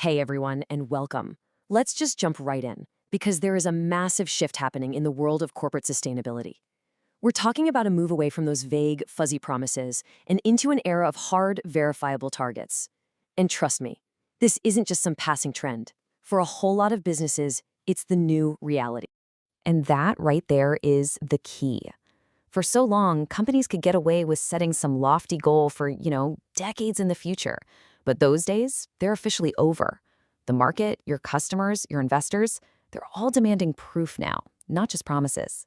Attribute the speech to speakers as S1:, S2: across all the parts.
S1: Hey everyone, and welcome. Let's just jump right in, because there is a massive shift happening in the world of corporate sustainability. We're talking about a move away from those vague, fuzzy promises and into an era of hard, verifiable targets. And trust me, this isn't just some passing trend. For a whole lot of businesses, it's the new reality. And that right there is the key. For so long, companies could get away with setting some lofty goal for, decades in the future. But those days, they're officially over. The market, your customers, your investors, they're all demanding proof now, not just promises.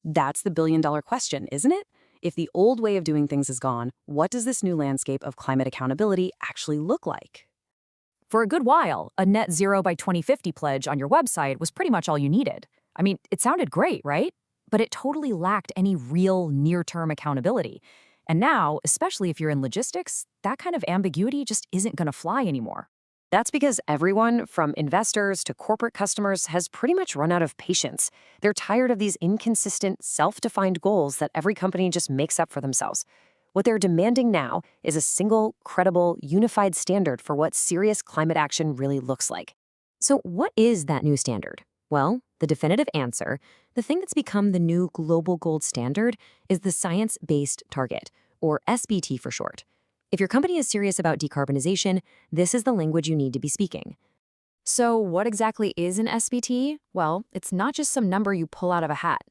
S1: That's the billion-dollar question, isn't it? If the old way of doing things is gone, what does this new landscape of climate accountability actually look like? For a good while, a net zero by 2050 pledge on your website was pretty much all you needed. I mean, it sounded great, right? But it totally lacked any real near-term accountability. And now, especially if you're in logistics, that kind of ambiguity just isn't going to fly anymore. That's because everyone, from investors to corporate customers, has pretty much run out of patience. They're tired of these inconsistent, self-defined goals that every company just makes up for themselves. What they're demanding now is a single, credible, unified standard for what serious climate action really looks like. So what is that new standard? Well, the definitive answer, the thing that's become the new global gold standard, is the science-based target, or SBT for short. If your company is serious about decarbonization, this is the language you need to be speaking. So what exactly is an SBT? Well, it's not just some number you pull out of a hat.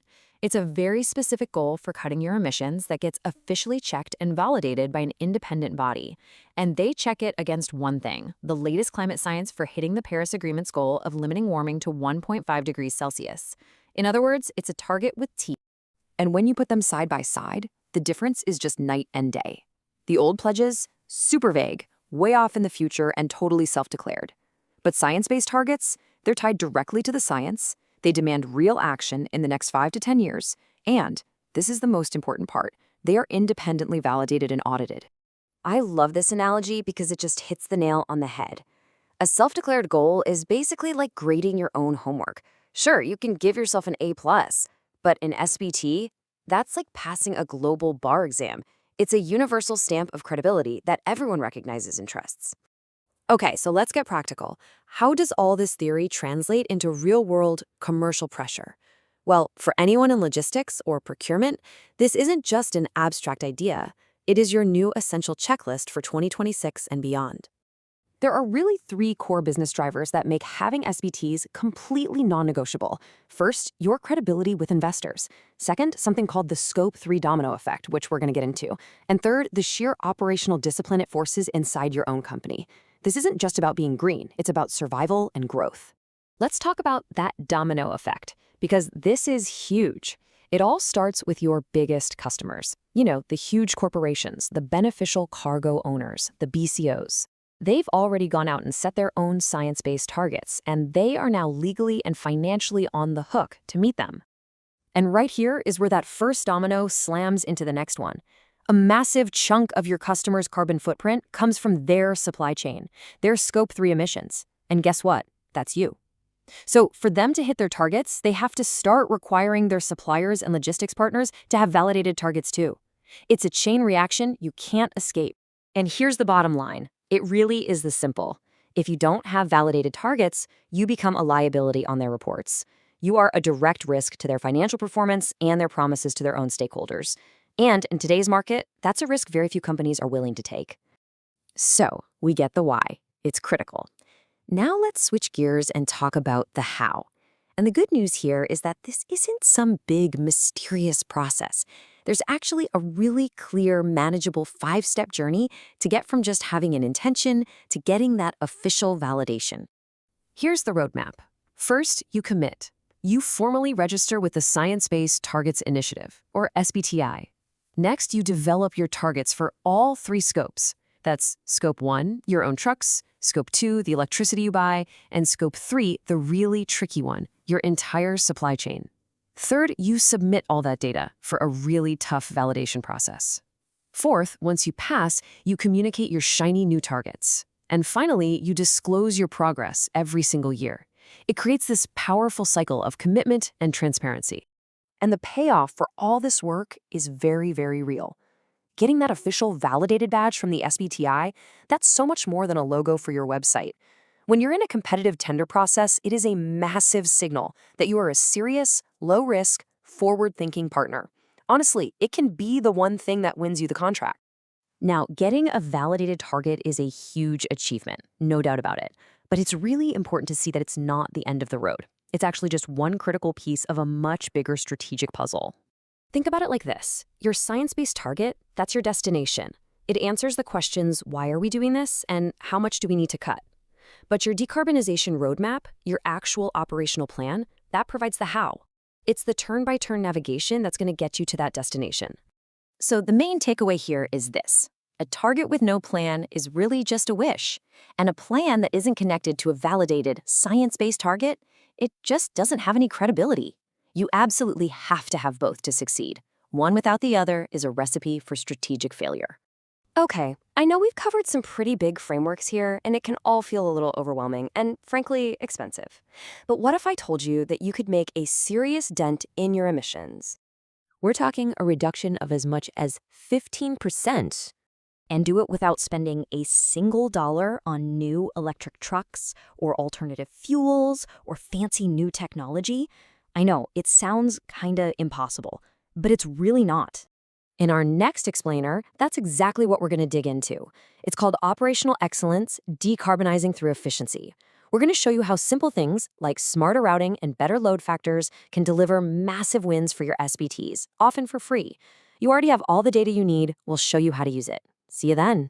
S1: It's a very specific goal for cutting your emissions that gets officially checked and validated by an independent body. And they check it against one thing, the latest climate science for hitting the Paris Agreement's goal of limiting warming to 1.5 degrees Celsius. In other words, it's a target with teeth. And when you put them side by side, the difference is just night and day. The old pledges, super vague, way off in the future and totally self-declared. But science-based targets, they're tied directly to the science. They demand real action in the next 5 to 10 years, and, this is the most important part, they are independently validated and audited. I love this analogy because it just hits the nail on the head. A self-declared goal is basically like grading your own homework. Sure, you can give yourself an A+, but in SBT, that's like passing a global bar exam. It's a universal stamp of credibility that everyone recognizes and trusts. Okay, so let's get practical. How does all this theory translate into real-world commercial pressure? Well, for anyone in logistics or procurement, this isn't just an abstract idea. It is your new essential checklist for 2026 and beyond. There are really 3 core business drivers that make having SBTs completely non-negotiable. First, your credibility with investors. Second, something called the Scope 3 Domino Effect, which we're going to get into. And third, the sheer operational discipline it forces inside your own company. This isn't just about being green, it's about survival and growth. Let's talk about that domino effect, because this is huge. It all starts with your biggest customers. The huge corporations, the beneficial cargo owners, the BCOs. They've already gone out and set their own science-based targets, and they are now legally and financially on the hook to meet them. And right here is where that first domino slams into the next one. A massive chunk of your customer's carbon footprint comes from their supply chain, their Scope 3 emissions. And guess what? That's you. So for them to hit their targets, they have to start requiring their suppliers and logistics partners to have validated targets too. It's a chain reaction you can't escape. And here's the bottom line. It really is this simple. If you don't have validated targets, you become a liability on their reports. You are a direct risk to their financial performance and their promises to their own stakeholders. And in today's market, that's a risk very few companies are willing to take. So, we get the why. It's critical. Now let's switch gears and talk about the how. And the good news here is that this isn't some big, mysterious process. There's actually a really clear, manageable 5-step journey to get from just having an intention to getting that official validation. Here's the roadmap. First, you commit. You formally register with the Science-Based Targets Initiative, or SBTi. Next, you develop your targets for all 3 scopes. That's Scope 1, your own trucks, Scope 2, the electricity you buy, and Scope 3, the really tricky one, your entire supply chain. Third, you submit all that data for a really tough validation process. Fourth, once you pass, you communicate your shiny new targets. And finally, you disclose your progress every single year. It creates this powerful cycle of commitment and transparency. And the payoff for all this work is very, very real. Getting that official validated badge from the SBTi, that's so much more than a logo for your website. When you're in a competitive tender process, it is a massive signal that you are a serious, low-risk, forward-thinking partner. Honestly, it can be the one thing that wins you the contract. Now, getting a validated target is a huge achievement, no doubt about it. But it's really important to see that it's not the end of the road. It's actually just one critical piece of a much bigger strategic puzzle. Think about it like this. Your science-based target, that's your destination. It answers the questions, why are we doing this, and how much do we need to cut? But your decarbonization roadmap, your actual operational plan, that provides the how. It's the turn-by-turn navigation that's going to get you to that destination. So the main takeaway here is this. A target with no plan is really just a wish. And a plan that isn't connected to a validated, science-based target, it just doesn't have any credibility. You absolutely have to have both to succeed. One without the other is a recipe for strategic failure. Okay, I know we've covered some pretty big frameworks here, and it can all feel a little overwhelming and, frankly, expensive. But what if I told you that you could make a serious dent in your emissions? We're talking a reduction of as much as 15%, and do it without spending a single dollar on new electric trucks or alternative fuels or fancy new technology. I know, it sounds kinda impossible, but it's really not. In our next explainer, that's exactly what we're going to dig into. It's called Operational Excellence, Decarbonizing Through Efficiency. We're going to show you how simple things like smarter routing and better load factors can deliver massive wins for your SBTs, often for free. You already have all the data you need. We'll show you how to use it. See you then.